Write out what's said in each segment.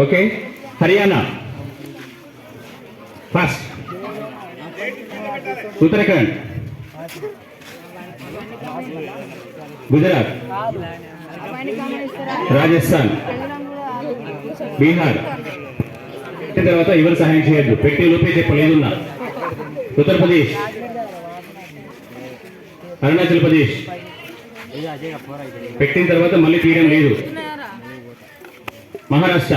Okay. Haryana first, Uttarakhand, Gujarat, Rajasthan, Bihar. తర్వాత ఎవరు సహాయం చేయొద్దు, పెట్టే లోపే చెప్పలేదున్నా. ఉత్తరప్రదేశ్, అరుణాచల్ ప్రదేశ్ పెట్టిన తర్వాత మళ్ళీ తీయడం లేదు. Maharashtra,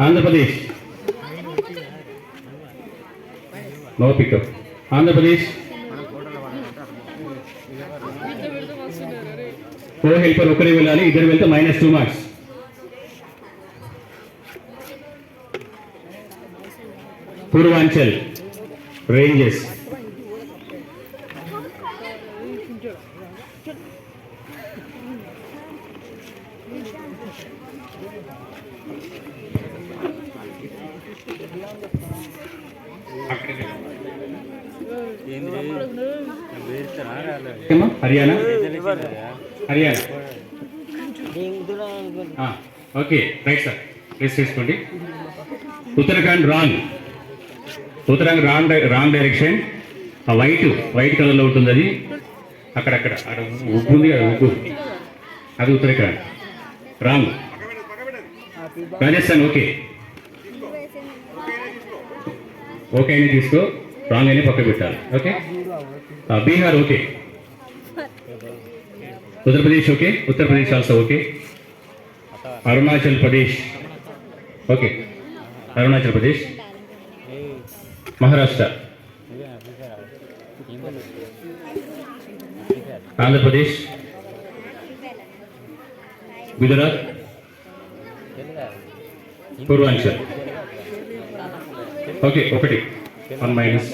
Andhra Pradesh, no pickup. Andhra Pradesh, co helper ఒకరే వెళ్ళాలి, ఇద్దరు వెళ్తే -2 marks. Purvanchal ranges, Haryana, Haryana. Okay right sir, place చేసుకోండి. Uttarakhand wrong, Uttarakhand wrong direction. ఆ వైట్ కలర్లో ఉంటుంది, అది అక్కడక్కడ ఉప్పు ఉంది కదా, ఉప్పు, అది Uttarakhand wrong. Rajasthan okay, okay అని తీసుకో, రాంగ్ అని పక్క పెట్టాలి. Okay. Bihar okay, Uttar Pradesh okay, Uttar Pradesh also okay. Arunachal Pradesh okay, Arunachal Pradesh. Maharashtra, Andhra Pradesh, Gujarat, Purvanchal okay. 1 1 minus.